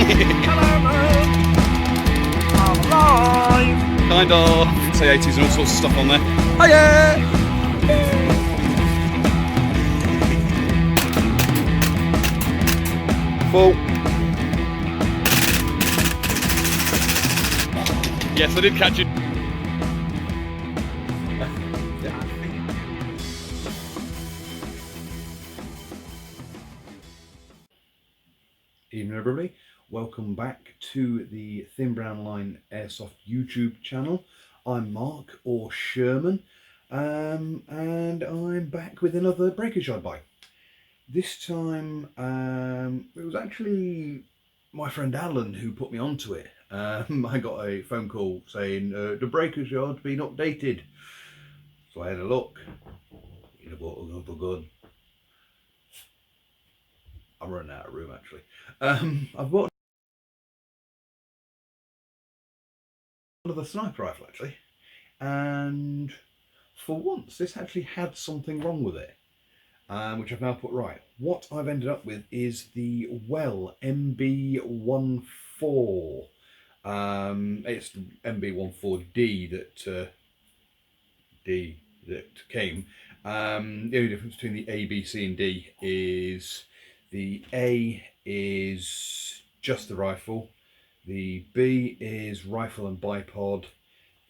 Hello, man. I'm alive. Kind of. Say 80s and all sorts of stuff on there. Hiya! Full. Yes, I did catch it. Evening everybody, welcome back to the Thin Brown Line Airsoft YouTube channel. I'm Mark, or Sherman, and I'm back with another breakers yard buy. This time it was actually my friend Alan who put me onto it. I got a phone call saying the breakers yard's been updated, so I had a look. You know what, I'm good. I'm running out of room actually. I've bought another sniper rifle actually, and for once this actually had something wrong with it, which I've now put right. What I've ended up with is the Well MB14. It's the MB14D that came. The only difference between the A, B, C and D is the A is just the rifle, the B is rifle and bipod,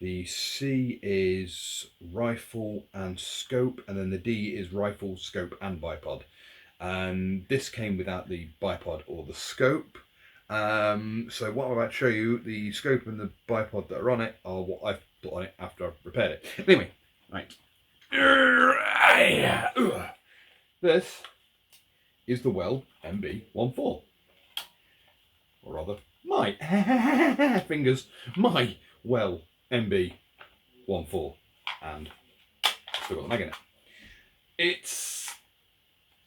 the C is rifle and scope, and then the D is rifle, scope and bipod. And this came without the bipod or the scope. So what I'm about to show you, the scope and the bipod that are on it are what I've put on it after I've repaired it. Anyway, right. This is the Well MB14. Or rather, my fingers, my Well MB14. And still got the mag in it. It's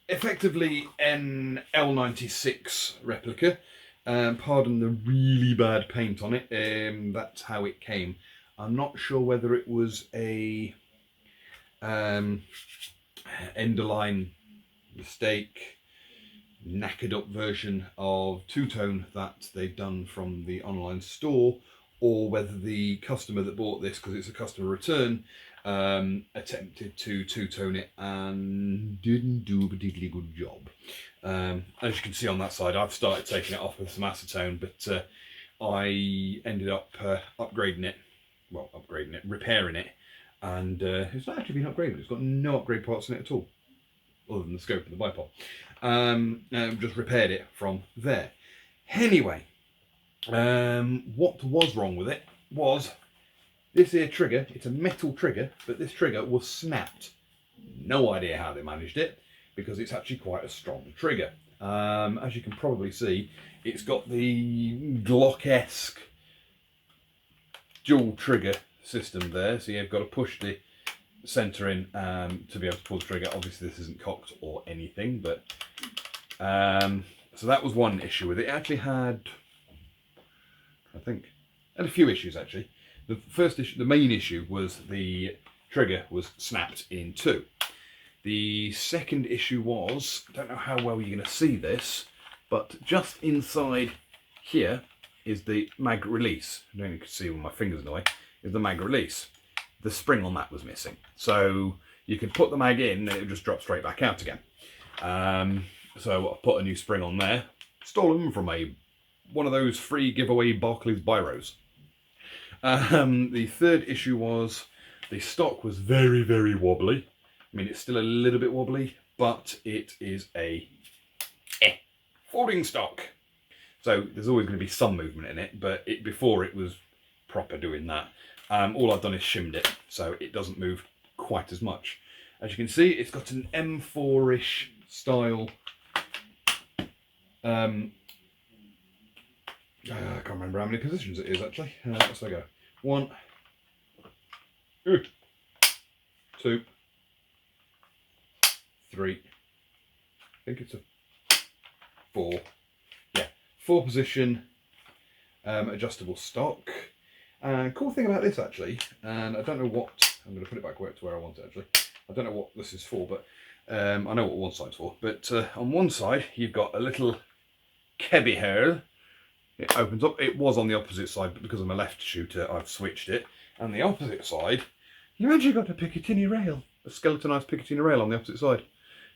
effectively an L96 replica. Pardon the really bad paint on it. That's how it came. I'm not sure whether it was a end-of-line mistake, knackered up version of two-tone that they've done from the online store, or whether the customer that bought this, because it's a customer return, attempted to two-tone it and didn't do a particularly good job. As you can see on that side, I've started taking it off with some acetone, but I ended up repairing it, and it's not actually been upgraded. It's got no upgrade parts in it at all, other than the scope and the bipod. Just repaired it from there. Anyway, what was wrong with it was this here trigger. It's a metal trigger, but this trigger was snapped. No idea how they managed it, because it's actually quite a strong trigger. As you can probably see, it's got the Glock-esque dual trigger system there, so you've got to push the center in to be able to pull the trigger. Obviously this isn't cocked or anything, but so that was one issue with it. It actually had, had a few issues actually. The first issue, the main issue, was the trigger was snapped in two. The second issue was, I don't know how well you're going to see this, but just inside here is the mag release. I don't know if you can see with my fingers in the way, is the mag release. The spring on that was missing. So you can put the mag in and it would just drop straight back out again. So I put a new spring on there, stolen from one of those free giveaway Barclays Biros. The third issue was the stock was very, very wobbly. I mean, it's still a little bit wobbly, but it is a folding stock. So there's always going to be some movement in it, but before it was proper doing that. All I've done is shimmed it, so it doesn't move quite as much. As you can see, it's got an M4-ish style. I can't remember how many positions it is actually. Let's go. 1, 2, 3. I think it's a 4. Yeah, 4 position adjustable stock. Cool thing about this actually, and I don't know what, I'm going to put it back to where I want it actually. I don't know what this is for, but I know what one side's for. But on one side you've got a little cubby hole it opens up. It was on the opposite side, but because I'm a left shooter, I've switched it. And the opposite side, you actually got a Picatinny rail, a skeletonized Picatinny rail on the opposite side.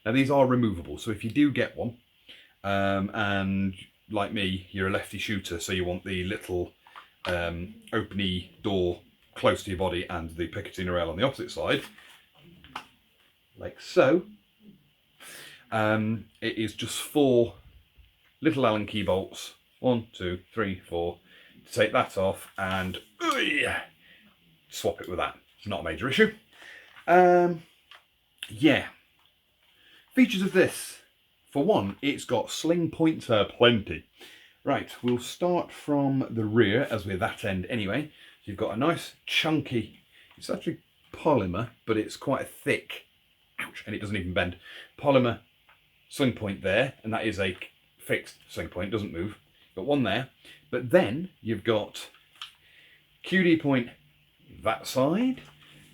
Now these are removable, so if you do get one, and like me, you're a lefty shooter, so you want the little openy door close to your body and the Picatinny rail on the opposite side, like so. It is just 4 little Allen key bolts, 1, 2, 3, 4, to take that off and swap it with that. Not a major issue. Yeah. Features of this. For one, it's got sling pointer plenty. Right, we'll start from the rear, as we're that end anyway. So you've got a nice chunky, it's actually polymer, but it's quite a thick, ouch, and it doesn't even bend, polymer sling point there, and that is a fixed sling point, doesn't move. Got one there, but then you've got QD point that side,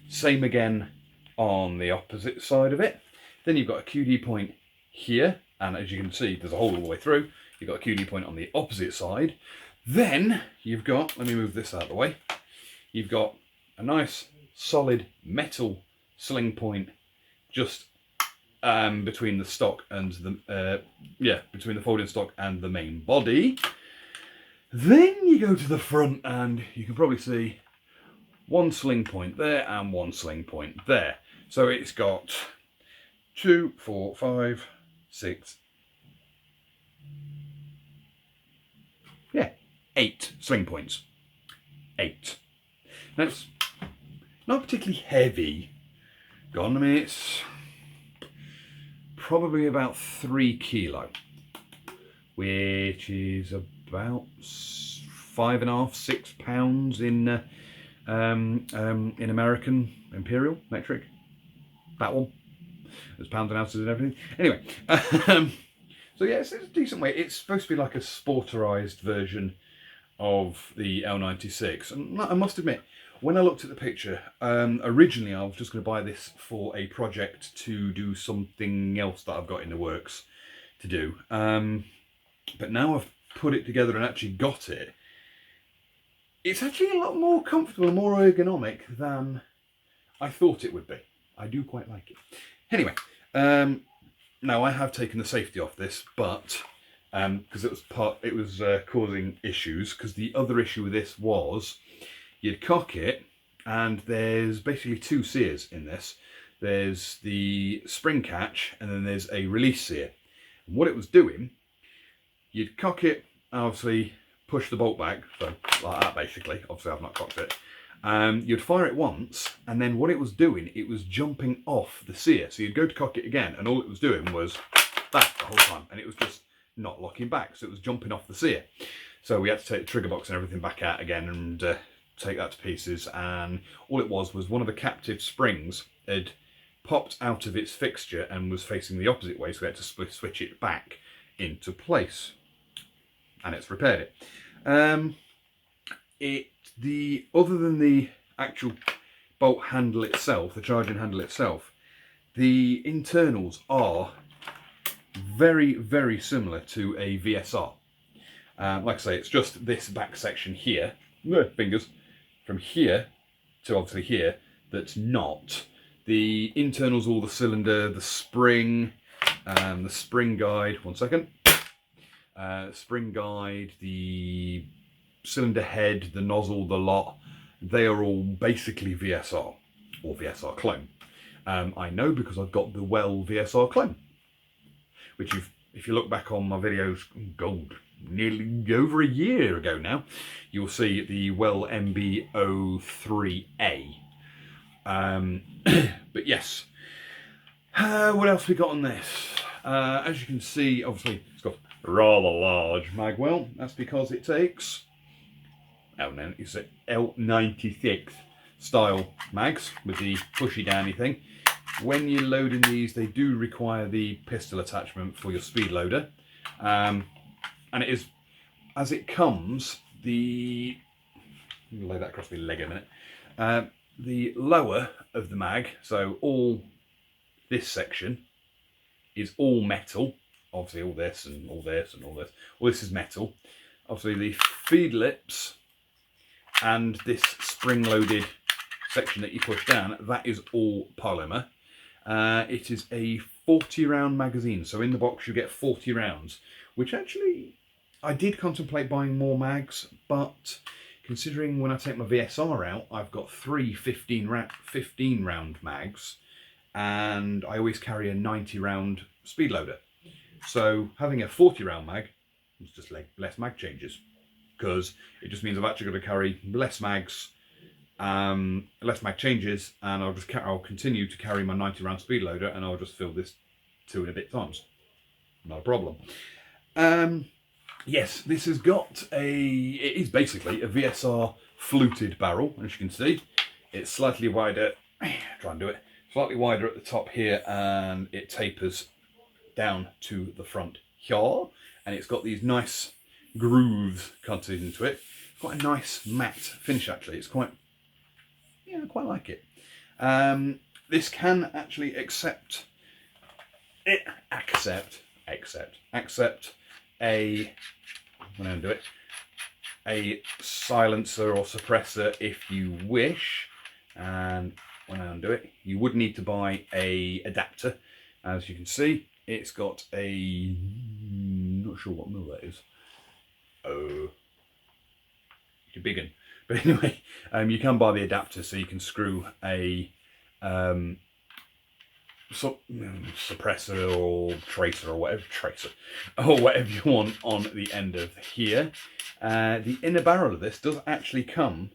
same again on the opposite side of it. Then you've got a QD point here, and as you can see, there's a hole all the way through. You've got a QD point on the opposite side. Then you've got, let me move this out of the way, you've got a nice solid metal sling point just between the stock and the, between the folding stock and the main body. Then you go to the front and you can probably see 1 sling point there and 1 sling point there. So it's got 2, 4, 5, 6, 8 sling points. 8. Now it's not particularly heavy gun. I mean, it's probably about 3 kilo, which is about 5.5, 6 pounds in American imperial metric. That one. There's pounds and ounces and everything. Anyway, so yeah, it's a decent weight. It's supposed to be like a sporterized version of the L96. And I must admit, when I looked at the picture, originally I was just going to buy this for a project to do something else that I've got in the works to do. But now I've put it together and actually got it, it's actually a lot more comfortable and more ergonomic than I thought it would be. I do quite like it. Anyway, now I have taken the safety off this, but because it was causing issues. Because the other issue with this was you'd cock it, and there's basically 2 sears in this. There's the spring catch, and then there's a release sear. And what it was doing, you'd cock it, obviously push the bolt back, so like that basically. Obviously I've not cocked it. You'd fire it once, and then what it was doing, it was jumping off the sear. So you'd go to cock it again, and all it was doing was that the whole time, and it was just not locking back, so it was jumping off the sear. So we had to take the trigger box and everything back out again and take that to pieces, and all it was one of the captive springs had popped out of its fixture and was facing the opposite way, so we had to switch it back into place, and it's repaired it. Other than the actual bolt handle itself, the charging handle itself, the internals are very, very similar to a VSR. Like I say, it's just this back section here, fingers, from here to obviously here, that's not. The internals, all the cylinder, the spring guide, one second, spring guide, the cylinder head, the nozzle, the lot, they are all basically VSR or VSR clone. I know because I've got the Well VSR clone, which if you look back on my videos, nearly over a year ago now, you'll see the Well MB14 but yes, what else we got on this? As you can see, obviously it's got a rather large mag well. That's because it takes L96 style mags with the pushy downy thing. When you're loading these, they do require the pistol attachment for your speed loader, and it is, as it comes, let me lay that across my leg a minute. The lower of the mag, so all this section is all metal. Obviously all this and all this and all this. All this is metal. obviously the feed lips and this spring-loaded section that you push down, that is all polymer. It is a 40-round magazine, so in the box you get 40 rounds, which actually I did contemplate buying more mags, but considering when I take my VSR out, I've got three 15-round mags, and I always carry a 90-round speed loader. So having a 40-round mag is just less mag changes, because it just means I've actually got to carry less mags, less mag changes, and I'll continue to carry my 90-round speed loader, and I'll just fill this 2 and a bit times. Not a problem. Yes, this has got it is basically a VSR fluted barrel, as you can see. It's slightly wider, try and do it, slightly wider at the top here, and it tapers down to the front here, and it's got these nice grooves cut into it. Quite a nice matte finish actually. It's quite, yeah, I quite like it. This can actually accept a, I'm going to do it, a silencer or suppressor if you wish, and when I undo it, you would need to buy a adapter. As you can see, it's got a, not sure what mil that is. Oh, it's a big one. But anyway, you can buy the adapter so you can screw a suppressor or tracer or whatever you want on the end of here. The inner barrel of this does actually come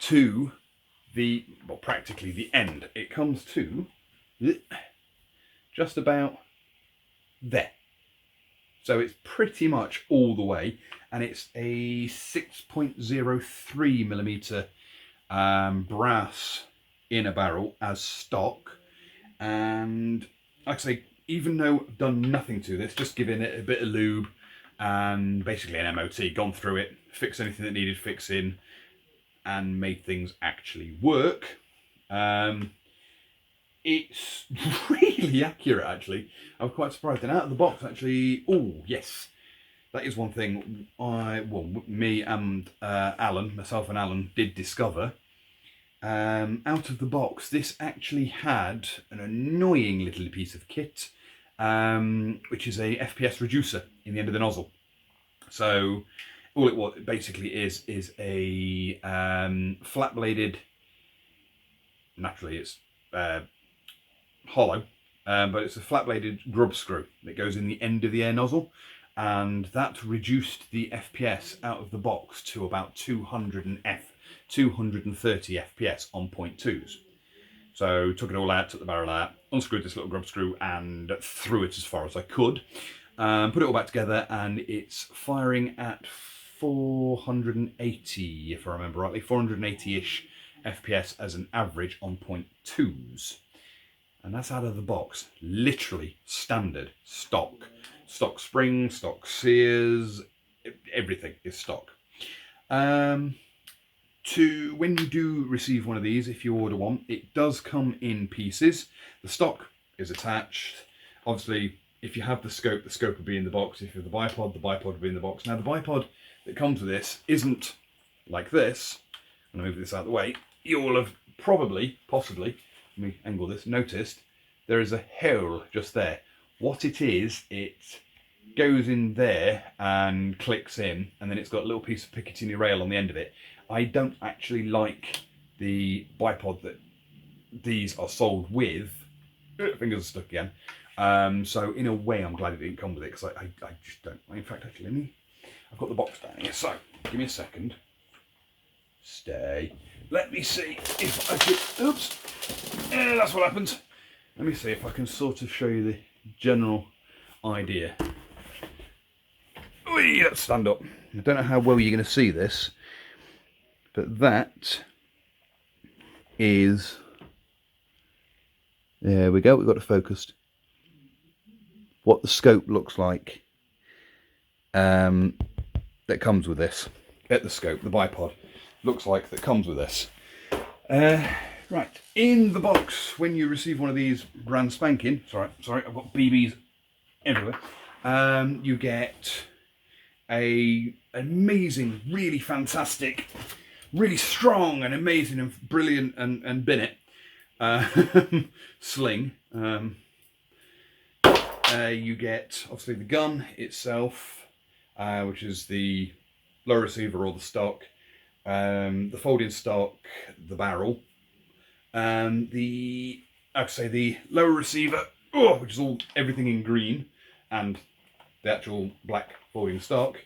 to the, well, practically the end. It comes to just about there. So it's pretty much all the way, and it's a 6.03mm brass inner barrel as stock. And like I say, even though I've done nothing to this, just giving it a bit of lube and basically an MOT, gone through it, fixed anything that needed fixing, and made things actually work. It's really accurate actually. I was quite surprised. And out of the box actually, oh yes, that is one thing me and myself and Alan did discover. Out of the box, this actually had an annoying little piece of kit, which is a FPS reducer in the end of the nozzle. So all it basically is a flat-bladed, naturally it's hollow, but it's a flat-bladed grub screw that goes in the end of the air nozzle, and that reduced the FPS out of the box to about 230 FPS on 0.2s. So took it all out, took the barrel out, unscrewed this little grub screw and threw it as far as I could. Put it all back together, and it's firing at 480, if I remember rightly, 480-ish FPS as an average on 0.2s. And that's out of the box, literally standard, stock spring, stock sears, everything is stock. When you do receive one of these, if you order one, it does come in pieces. The stock is attached. Obviously, if you have the scope will be in the box. If you have the bipod will be in the box. Now, the bipod that comes with this isn't like this. I'm going to move this out of the way. You will have possibly, let me angle this, noticed there is a hole just there. What it is, it goes in there and clicks in, and then it's got a little piece of Picatinny rail on the end of it. I don't actually like the bipod that these are sold with. Fingers are stuck again. So in a way, I'm glad it didn't come with it, because I just don't. In fact, actually, I've got the box down here. So give me a second. Stay. Let me see if I can. Oops. That's what happened. Let me see if I can sort of show you the general idea. Let's stand up. I don't know how well you're going to see this, but that is, there we go, we've got it focused, what the scope looks like that comes with this. At the scope, the bipod looks like that comes with this. Right, in the box, when you receive one of these brand spanking, sorry, I've got BBs everywhere, you get a amazing, really fantastic, really strong and amazing and brilliant and bin it sling. You get obviously the gun itself, which is the low receiver or the stock, the folding stock, the barrel, the lower receiver, which is everything in green, and the actual black folding stock,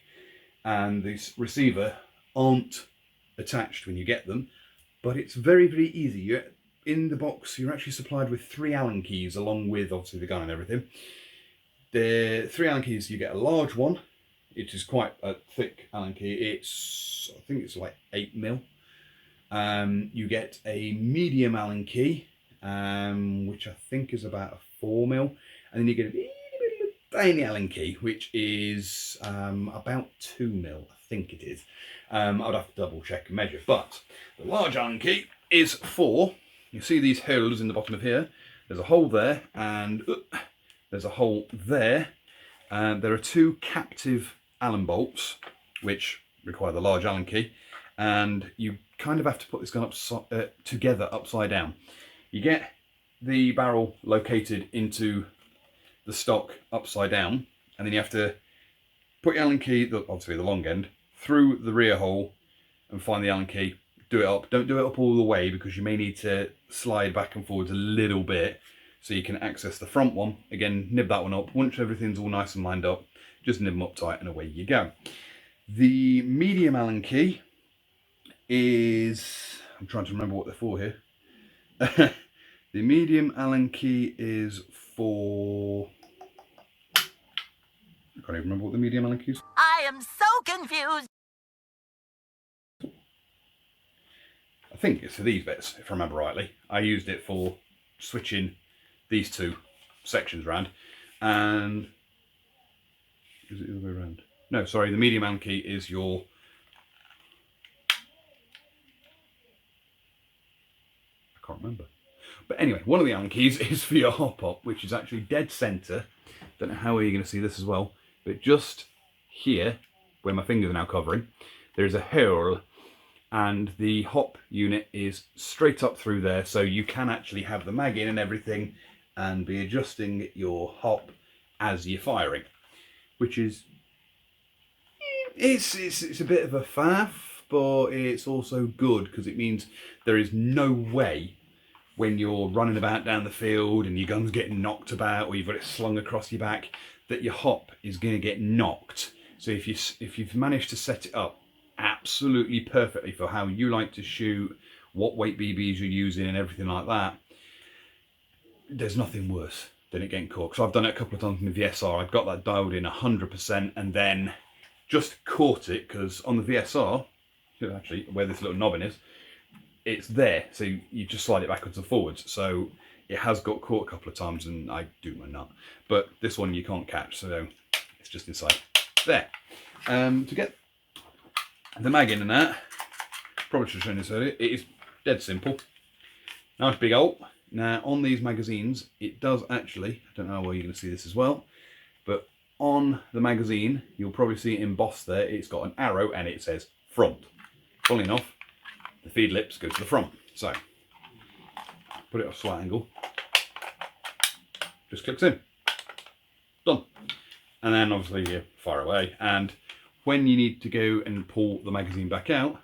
and this receiver aren't attached when you get them, but it's very, very easy. In the box, you're actually supplied with 3 Allen keys along with obviously the gun and everything. The 3 Allen keys, you get a large one. It is quite a thick Allen key. I think it's like 8mm. You get a medium Allen key, which I think is about a 4mm, and then you get a tiny Allen key, which is about 2mm, I think it is. I'd have to double check and measure, but the large Allen key is 4. You see these holes in the bottom of here. There's a hole there, and there's a hole there. There are 2 captive Allen bolts, which require the large Allen key, and you kind of have to put this gun together upside down. You get the barrel located into the stock upside down, and then you have to put your Allen key, obviously the long end, through the rear hole and find the Allen key. Do it up. Don't do it up all the way, because you may need to slide back and forwards a little bit so you can access the front one. Again, nib that one up. Once everything's all nice and lined up, just nib them up tight and away you go. The medium Allen key is, I'm trying to remember what they're for here. The medium Allen key is for, I can't even remember what the medium Allen key is. I am so confused. I think it's for these bits, if I remember rightly. I used it for switching these 2 sections around, and is it the other way around? No, sorry, the medium Allen key is your, I can't remember. But anyway, one of the Allen keys is for your hop-up, which is actually dead centre. Don't know how well you're going to see this as well, but just here, where my fingers are now covering, there's a hole, and the hop unit is straight up through there, so you can actually have the mag in and everything and be adjusting your hop as you're firing, which is, it's a bit of a faff, but it's also good, because it means there is no way when you're running about down the field and your gun's getting knocked about, or you've got it slung across your back, that your hop is going to get knocked. So if you've managed to set it up absolutely perfectly for how you like to shoot, what weight BBs you're using and everything like that, there's nothing worse than it getting caught. So I've done it a couple of times in the VSR. I've got that dialed in 100% and then just caught it, because on the VSR, actually where this little knobbing is, it's there, so you just slide it backwards and forwards. So it has got caught a couple of times, and I do my nut. But this one you can't catch, so it's just inside there. To get the mag in and that, probably should have shown this earlier. It is dead simple. Nice big hole. Now on these magazines, it does actually, I don't know how well you're going to see this as well, but on the magazine, you'll probably see it embossed there. It's got an arrow and it says front. Funnily enough, the feed lips go to the front. So, put it off slight angle, just clicks in, done. And then obviously you fire away. And when you need to go and pull the magazine back out,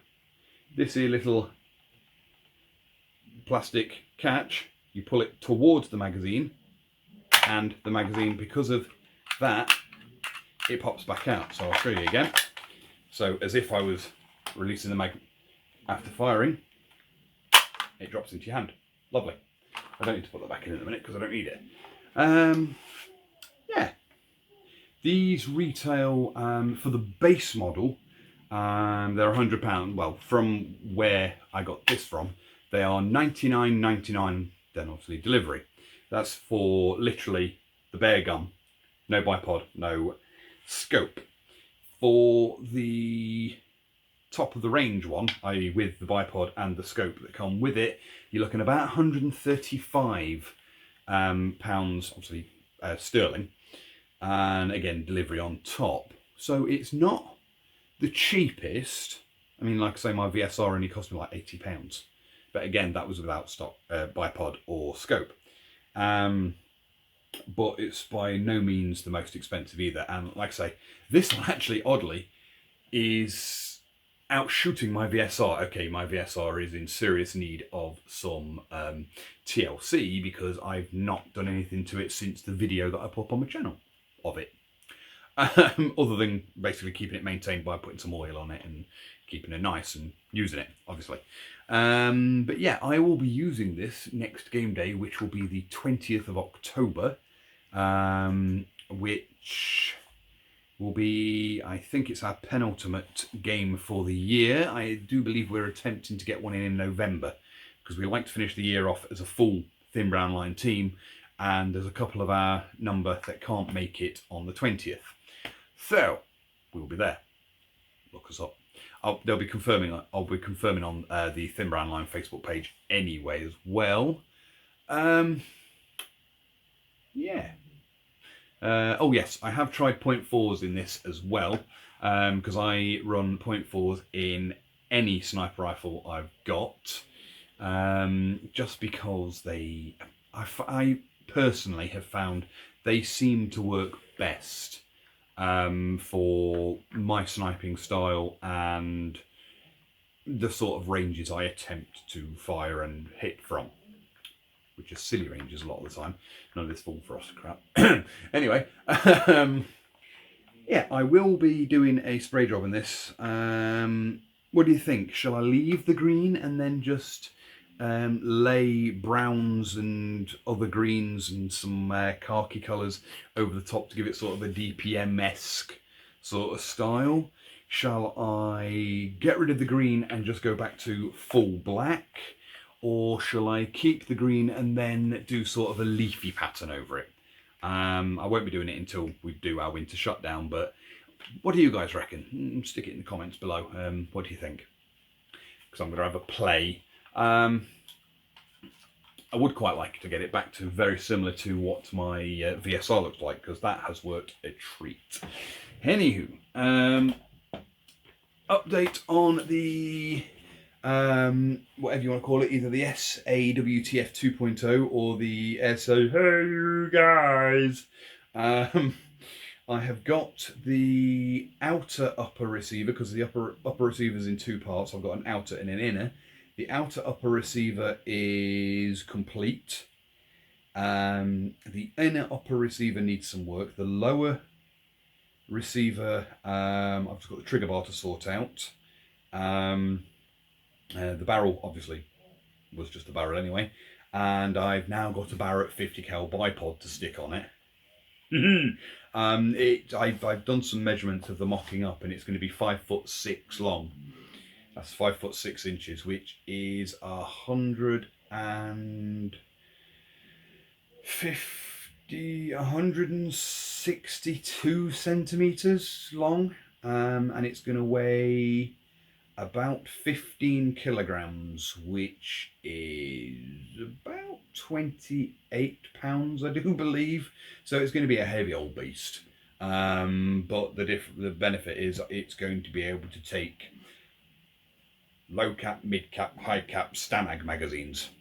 this here little plastic catch, you pull it towards the magazine, and the magazine, because of that, it pops back out. So I'll show you again. So as if I was releasing the mag after firing, it drops into your hand. Lovely. I don't need to put that back in a minute because I don't need it. Yeah. These retail for the base model, they're £100. Well, from where I got this from, they are $99.99. Then obviously delivery. That's for literally the bare gun, no bipod, no scope. For the top of the range one, i.e. with the bipod and the scope that come with it, you're looking about £135, obviously sterling, and again delivery on top. So it's not the cheapest. I mean, like I say, my VSR only cost me like £80. But again, that was without stock bipod or scope. But it's by no means the most expensive either. And like I say, this one actually, oddly, is outshooting my VSR. Okay, my VSR is in serious need of some TLC because I've not done anything to it since the video that I put up on my channel of it. Other than basically keeping it maintained by putting some oil on it and keeping it nice and using it, obviously. But yeah, I will be using this next game day, which will be the 20th of October, which will be, I think it's our penultimate game for the year. I do believe we're attempting to get one in November, because we like to finish the year off as a full Thin Brown Line team, and there's a couple of our number that can't make it on the 20th. So, we'll be there. Look us up. I'll be confirming on the Thin Brown Line Facebook page anyway as well. Yeah. Oh yes, I have tried .4s in this as well, because I run .4s in any sniper rifle I've got, just because I personally have found they seem to work best for my sniping style and the sort of ranges I attempt to fire and hit from, which are silly ranges a lot of the time. None of this full frost crap. Anyway, yeah, I will be doing a spray job in this. What do you think? Shall I leave the green and then just lay browns and other greens and some khaki colours over the top to give it sort of a DPM-esque sort of style? Shall I get rid of the green and just go back to full black? Or shall I keep the green and then do sort of a leafy pattern over it? I won't be doing it until we do our winter shutdown, but what do you guys reckon? Stick it in the comments below. What do you think? Because I'm going to have a play. I would quite like to get it back to very similar to what my VSR looks like, because that has worked a treat. Anywho, update on the whatever you want to call it, either the SAWTF 2.0 or the SO. Hey guys, I have got the outer upper receiver, because the upper receiver is in two parts. I've got an outer and an inner. The outer upper receiver is complete. The inner upper receiver needs some work. The lower receiver, I've just got the trigger bar to sort out. The barrel obviously was just a barrel anyway, and I've now got a Barrett 50 cal bipod to stick on it. I've done some measurements of the mocking up, and it's going to be 5'6" long. That's 5'6", which is 162 centimeters long, and it's going to weigh about 15 kilograms, which is about 28 pounds, I do believe. So it's going to be a heavy old beast. But the benefit is it's going to be able to take low cap, mid cap, high cap Stanag magazines,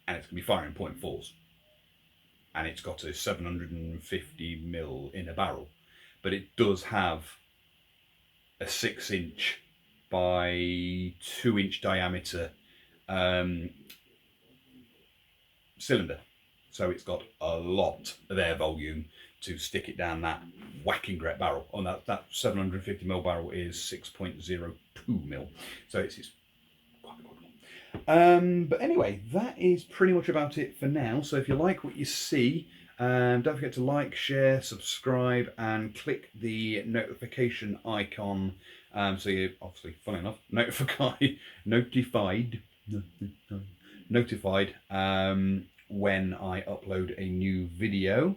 and it's going to be firing .4s. And it's got a 750mm in a barrel, but it does have a 6" by 2" diameter cylinder, so it's got a lot of air volume to stick it down that whacking great barrel. On that 750mm barrel is 6.02mm, so it's quite a good one. But anyway, that is pretty much about it for now. So if you like what you see, don't forget to like, share, subscribe, and click the notification icon, so you're obviously, funny enough, notified when I upload a new video.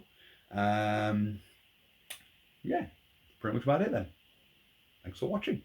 Yeah, pretty much about it then. Thanks for watching.